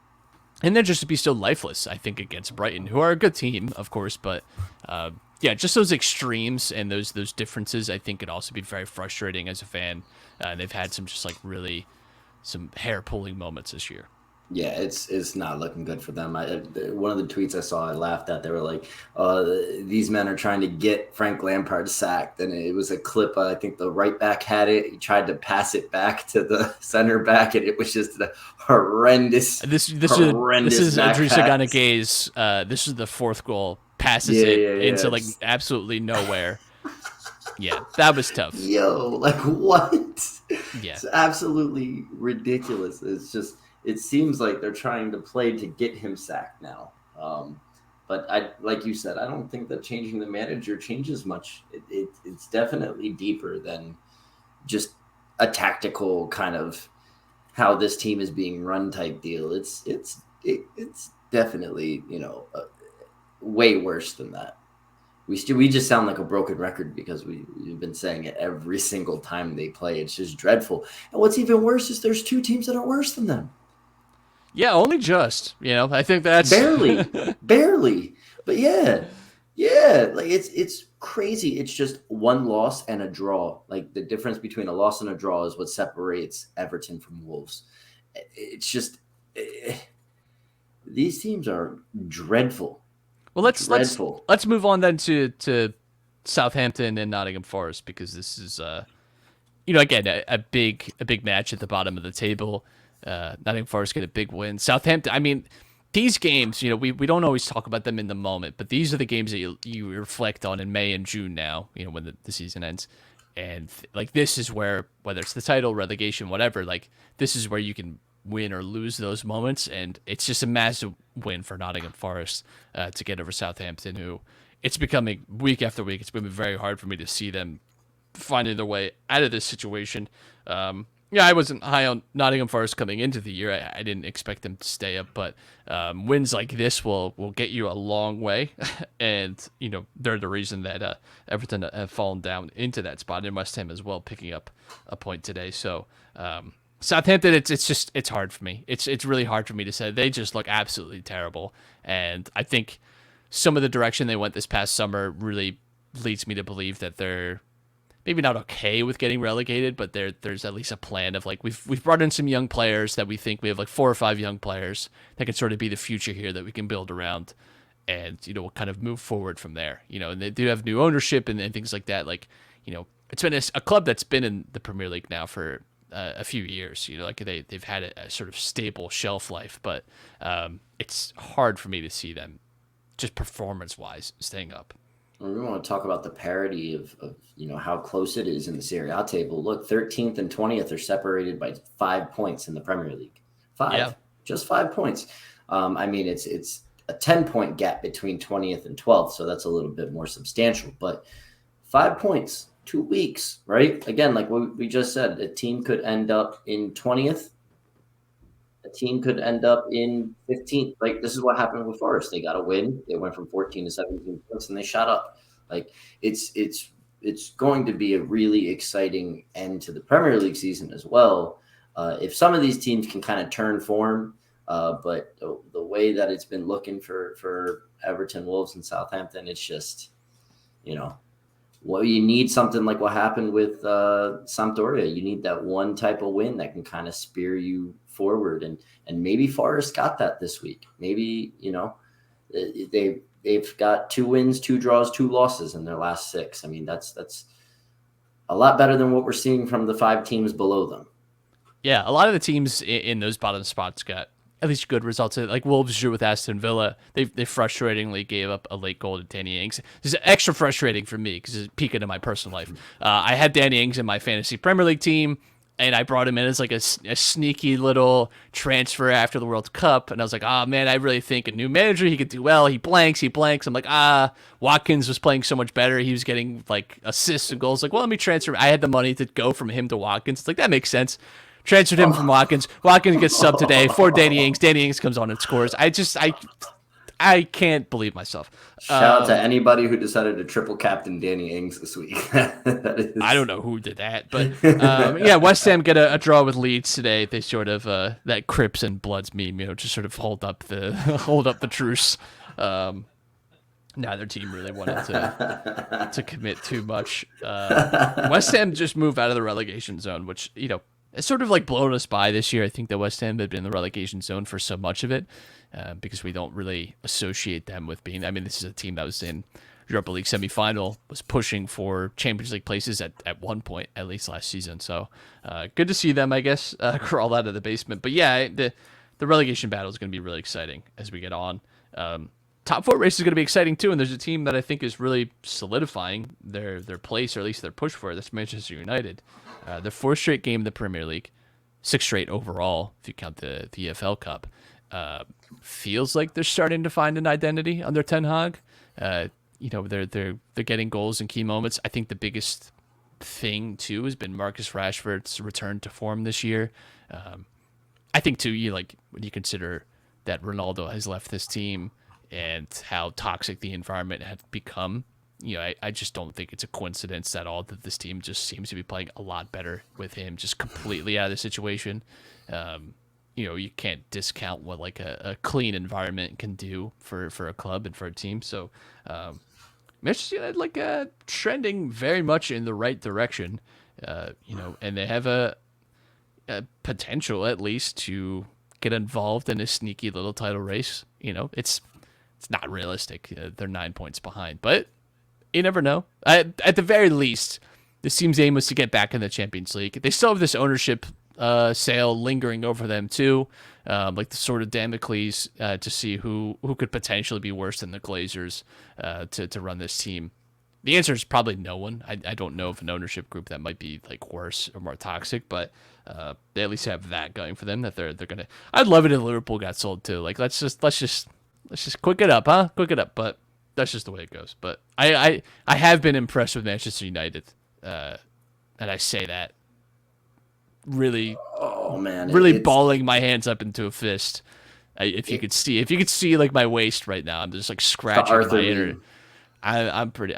then just to be so lifeless, I think, against Brighton, who are a good team, of course, but just those extremes and those differences, I think, could also be very frustrating as a fan. They've had some just like really some hair-pulling moments this year. Yeah, it's not looking good for them. One of the tweets I saw, I laughed at. They were like, these men are trying to get Frank Lampard sacked. And it was a clip, I think the right back had it. He tried to pass it back to the center back, and it was just a horrendous. This is Idrissa Gana Gay's. This is the fourth goal. Passes into like absolutely nowhere. Yeah, that was tough. Yo, like what? Yeah, it's absolutely ridiculous. It's just. It seems like they're trying to play to get him sacked now. But like you said, I don't think that changing the manager changes much. It's definitely deeper than just a tactical kind of how this team is being run type deal. It's definitely, way worse than that. We just sound like a broken record because we've been saying it every single time they play. It's just dreadful. And what's even worse is there's two teams that are worse than them. Yeah, only just. I think that's barely. But yeah, like it's crazy. It's just one loss and a draw. Like the difference between a loss and a draw is what separates Everton from Wolves. It's just these teams are dreadful. Well, let's move on then to Southampton and Nottingham Forest, because this is again a big match at the bottom of the table. Nottingham Forest get a big win. Southampton, I mean, these games, we don't always talk about them in the moment, but these are the games that you reflect on in May and June now, when the season ends. And like this is where, whether it's the title, relegation, whatever, like this is where you can win or lose those moments. And it's just a massive win for Nottingham Forest to get over Southampton, who it's becoming week after week. It's been very hard for me to see them finding their way out of this situation. Yeah, I wasn't high on Nottingham Forest coming into the year. I didn't expect them to stay up, but wins like this will get you a long way, and they're the reason that Everton have fallen down into that spot, and West Ham as well, picking up a point today. So Southampton, it's hard for me. It's really hard for me to say. They just look absolutely terrible, and I think some of the direction they went this past summer really leads me to believe that they're maybe not okay with getting relegated, but there's at least a plan of like we've brought in some young players that we think we have like 4 or 5 young players that can sort of be the future here that we can build around, and we'll kind of move forward from there. And they do have new ownership and things like that. Like it's been a club that's been in the Premier League now for a few years. Like they've had a sort of stable shelf life, but it's hard for me to see them just performance wise staying up. We want to talk about the parity of how close it is in the Serie A table. Look, 13th and 20th are separated by 5 points in the Premier League. Just 5 points. I mean, it's a 10-point gap between 20th and 12th, so that's a little bit more substantial. But 5 points, 2 weeks, right? Again, like what we just said, a team could end up in 20th. A team could end up in 15th. Like, this is what happened with Forest. They got a win. They went from 14 to 17 points, and they shot up. Like, it's going to be a really exciting end to the Premier League season as well. If some of these teams can kind of turn form, but the way that it's been looking for Everton, Wolves, and Southampton, it's just, well, you need something like what happened with Sampdoria. You need that one type of win that can kind of spear you forward, and maybe Forest got that this week. Maybe they've got 2 wins, 2 draws, 2 losses in their last 6. I mean, that's a lot better than what we're seeing from the 5 teams below them. Yeah, a lot of the teams in those bottom spots got at least good results. Like Wolves drew with Aston Villa. They frustratingly gave up a late goal to Danny Ings. This is extra frustrating for me because it's peeking into my personal life. I had Danny Ings in my fantasy Premier League team, and I brought him in as like a sneaky little transfer after the World Cup. And I was like, man, I really think a new manager, he could do well. He blanks. I'm like, Watkins was playing so much better. He was getting like assists and goals. Like, well, let me transfer. I had the money to go from him to Watkins. It's like, that makes sense. Transferred him from Watkins. Watkins gets subbed today for Danny Ings. Danny Ings comes on and scores. I can't believe myself. Shout out to anybody who decided to triple captain Danny Ings this week. I don't know who did that, but yeah, West Ham get a draw with Leeds today. They sort of that Crips and Bloods meme, just sort of hold up the truce. Neither team really wanted to commit too much. West Ham just moved out of the relegation zone, which it's sort of like blown us by this year. I think that West Ham had been in the relegation zone for so much of it because we don't really associate them with being. I mean, this is a team that was in Europa League semifinal, was pushing for Champions League places at one point, at least last season. So good to see them, I guess, crawl out of the basement. But yeah, the relegation battle is going to be really exciting as we get on. Top 4 race is going to be exciting too, and there's a team that I think is really solidifying their place, or at least their push for it. That's Manchester United. Their 4th straight game in the Premier League, 6th straight overall if you count the EFL Cup. Feels like they're starting to find an identity under Ten Hag. They're getting goals in key moments. I think the biggest thing too has been Marcus Rashford's return to form this year. I think too, when you consider that Ronaldo has left this team and how toxic the environment had become. I just don't think it's a coincidence at all that this team just seems to be playing a lot better with him just completely out of the situation. You can't discount what like a clean environment can do for a club and for a team. So Manchester United trending very much in the right direction, and they have a potential at least to get involved in a sneaky little title race. It's not realistic. They're 9 points behind, but you never know. At the very least, this team's aim was to get back in the Champions League. They still have this ownership sale lingering over them too, like the sort of Damocles to see who could potentially be worse than the Glazers to run this team. The answer is probably no one. I don't know of an ownership group that might be like worse or more toxic, but they at least have that going for them that they're gonna. I'd love it if Liverpool got sold too. Like let's just quick it up, huh? Quick it up, but. That's just the way it goes. But I have been impressed with Manchester United, and I say that really, Oh man, really it's balling my hands up into a fist. If you could see like my waist right now, I'm just like the scratching Arthur my inner. meme. I'm pretty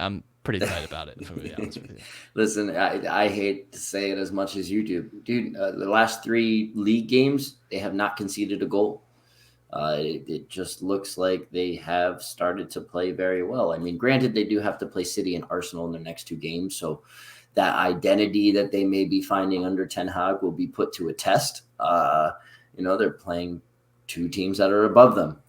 tight about it. If I'm gonna be honest with you. Listen, I hate to say it as much as you do, dude. The last 3 league games, they have not conceded a goal. It just looks like they have started to play very well. I mean, granted, they do have to play City and Arsenal in their next 2 games, so that identity that they may be finding under Ten Hag will be put to a test. They're playing 2 teams that are above them.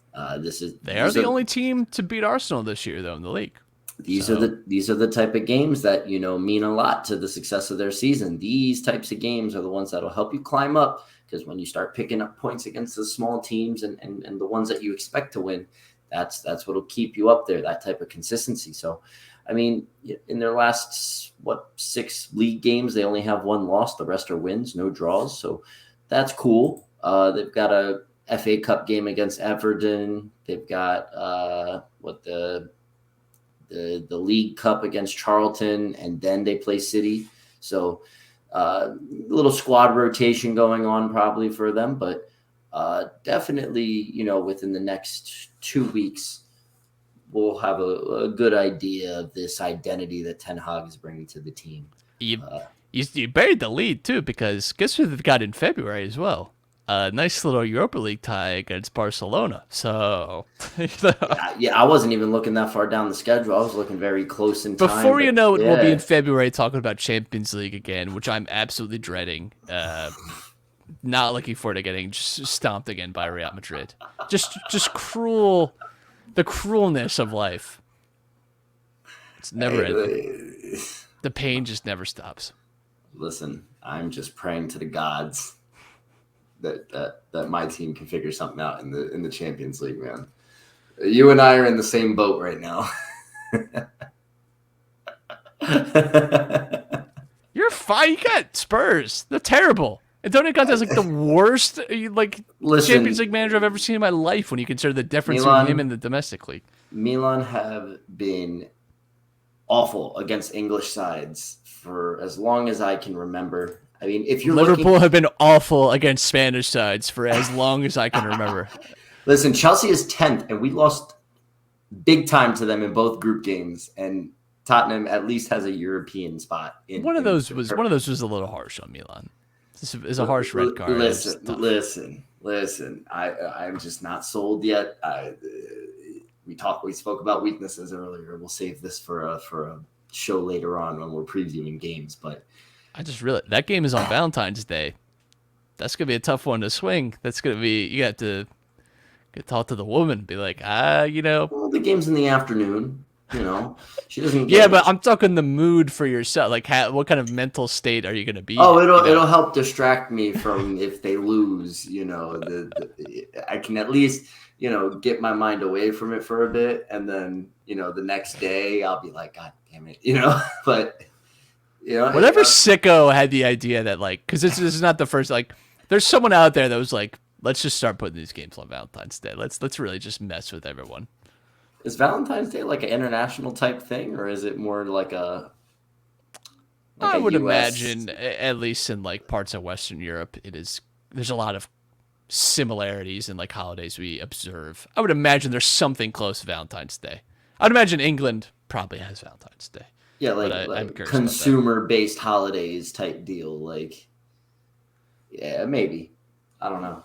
They are the only team to beat Arsenal this year, though, in the league. These are the type of games that mean a lot to the success of their season. These types of games are the ones that'll help you climb up, because when you start picking up points against the small teams and the ones that you expect to win, that's what'll keep you up there. That type of consistency. So, I mean, in their last 6 league games, they only have 1 loss. The rest are wins, no draws. So that's cool. They've got a FA Cup game against Everton. They've got the League Cup against Charlton, and then they play City. So a little squad rotation going on probably for them, but definitely, within the next 2 weeks, we'll have a good idea of this identity that Ten Hag is bringing to the team. You buried the lead, too, because guess who they've got in February as well? A nice little Europa League tie against Barcelona. So, yeah, I wasn't even looking that far down the schedule. I was looking very close in time. Before you know it, we'll be in February talking about Champions League again, which I'm absolutely dreading. Not looking forward to getting just stomped again by Real Madrid. Just cruel, the cruelness of life. It's never ending. The pain just never stops. Listen, I'm just praying to the gods that my team can figure something out in the Champions League, man. You and I are in the same boat right now. You're fine. You got Spurs. They're terrible. Antonio Conte is like the worst Champions League manager I've ever seen in my life when you consider the difference between him and the domestic league. Milan have been awful against English sides for as long as I can remember. I mean, if you're Liverpool have been awful against Spanish sides for as long as I can remember. Listen, Chelsea is 10th, and we lost big time to them in both group games. And Tottenham at least has a European spot. One of those was a little harsh on Milan. This is a harsh red card. Listen. I'm just not sold yet. We spoke about weaknesses earlier. We'll save this for a show later on when we're previewing games, but. I just realized that game is on Valentine's Day. That's gonna be a tough one to swing. That's gonna be you got to talk to the woman, be like, Well, the game's in the afternoon. She doesn't. Yeah, but I'm talking the mood for yourself. Like, what kind of mental state are you gonna be? Oh, it'll help distract me from if they lose. I can at least get my mind away from it for a bit, and then the next day I'll be like, God damn it, but. Whatever sicko had the idea that because this is not the first there's someone out there that was like, let's just start putting these games on Valentine's Day. Let's really just mess with everyone. Is Valentine's Day like an international type thing, or is it more like a? I would imagine, at least in parts of Western Europe, it is. There's a lot of similarities in holidays we observe. I would imagine there's something close to Valentine's Day. I'd imagine England probably has Valentine's Day. Yeah, like consumer-based holidays type deal. Yeah, maybe. I don't know.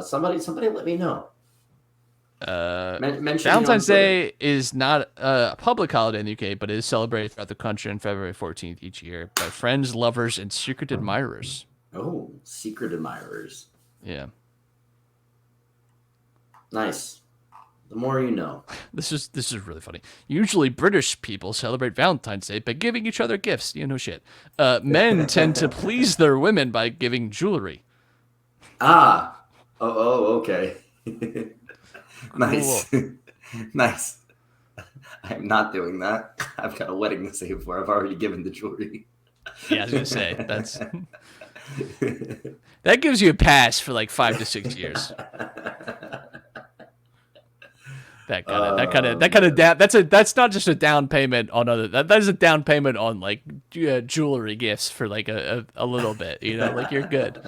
Somebody let me know. Valentine's Day is not a public holiday in the UK, but it is celebrated throughout the country on February 14th each year by friends, lovers, and secret admirers. Oh, secret admirers. Yeah. Nice. The more you know. This is really funny. Usually British people celebrate Valentine's Day by giving each other gifts. No shit. Men tend to please their women by giving jewelry. Ah. Oh, okay. Nice. Cool. Nice. I'm not doing that. I've got a wedding to save for. I've already given the jewelry. Yeah, I was gonna say that gives you a pass for 5 to 6 years. That's not just a down payment on that is a down payment on jewelry gifts for like a little bit, like you're good.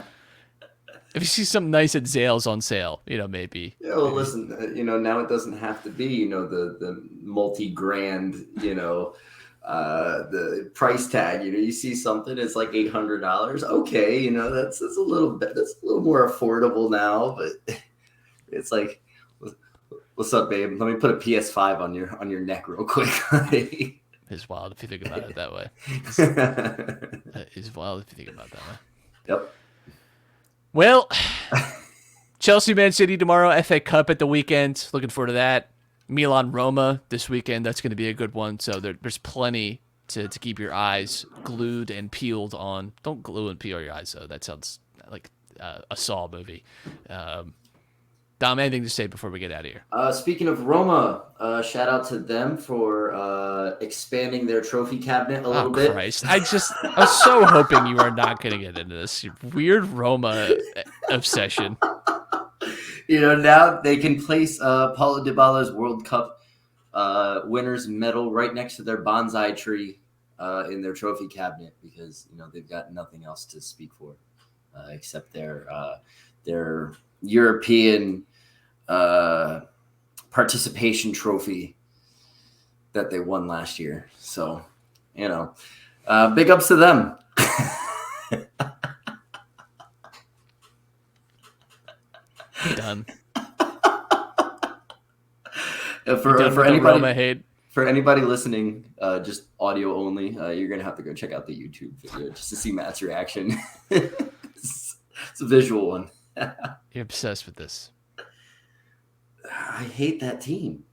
If you see something nice at Zales on sale, maybe. Yeah, well, listen, now it doesn't have to be, the multi-grand, the price tag. You see something, it's like $800. Okay, that's a little more affordable now, but it's like, what's up, babe? Let me put a PS5 on your neck real quick. It's wild if you think about it that way. It's wild if you think about it that way. Yep. Well, Chelsea, Man City tomorrow, FA Cup at the weekend. Looking forward to that. Milan, Roma this weekend. That's going to be a good one. So there's plenty to keep your eyes glued and peeled on. Don't glue and peel your eyes, though. That sounds like a Saw movie. Dom, anything to say before we get out of here? Speaking of Roma, shout out to them for expanding their trophy cabinet a little bit. Christ. I was so hoping you are not going to get into this weird Roma obsession. Now they can place Paulo Dybala's World Cup winner's medal right next to their bonsai tree in their trophy cabinet because, they've got nothing else to speak for except their European participation trophy that they won last year. So, big ups to them. Done. For anybody listening, just audio only, you're gonna have to go check out the YouTube video just to see Matt's reaction. It's a visual one. You're obsessed with this. I hate that team.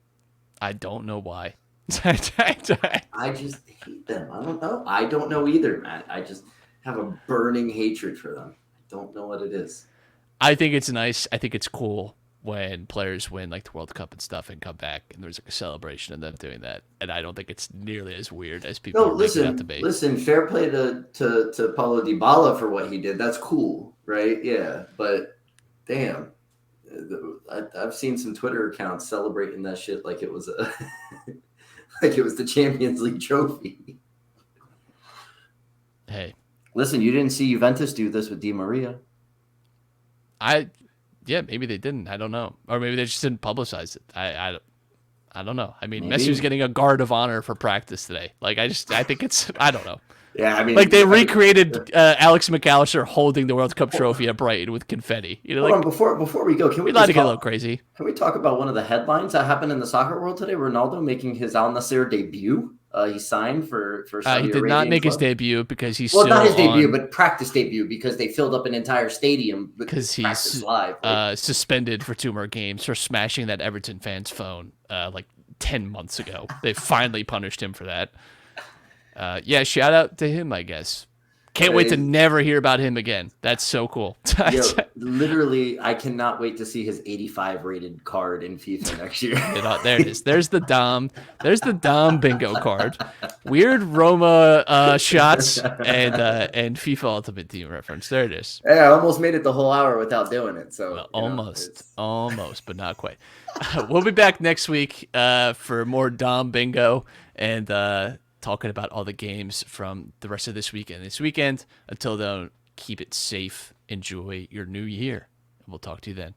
I don't know why. I just hate them. I don't know either, Matt. I just have a burning hatred for them. I don't know what it is. I think it's nice. I think it's cool when players win like the World Cup and stuff and come back and there's like a celebration of them doing that. And I don't think it's nearly as weird as people are making it out to be. Listen, fair play to Paulo Dybala for what he did. That's cool, right? Yeah, but damn. I've seen some Twitter accounts celebrating that shit like it was like it was the Champions League trophy. Hey, listen, you didn't see Juventus do this with Di Maria. Maybe they didn't. I don't know, or maybe they just didn't publicize it. I don't know. I mean, Maybe. Messi was getting a guard of honor for practice today. Like I think it's I don't know. Yeah, I mean, like they recreated Alex McAllister holding the World Cup trophy at Brighton with confetti. Hold on, before we go, can we allowed to get a little crazy? Can we talk about one of the headlines that happened in the soccer world today? Ronaldo making his Al Nassr debut. He signed for Saudi he did not Arabian make club. his debut because he's not his debut, but practice debut because they filled up an entire stadium because he's live. Suspended for 2 more games for smashing that Everton fan's phone like 10 months ago. They finally punished him for that. Shout out to him, I guess. Can't wait to never hear about him again. That's so cool. Literally, I cannot wait to see his 85 rated card in FIFA next year. There it is. There's the Dom. There's the Dom bingo card. Weird Roma shots and FIFA Ultimate Team reference. There it is. Hey, I almost made it the whole hour without doing it. So well, almost, but not quite. We'll be back next week for more Dom bingo and talking about all the games from the rest of this weekend. Until then, keep it safe. Enjoy your new year. And we'll talk to you then.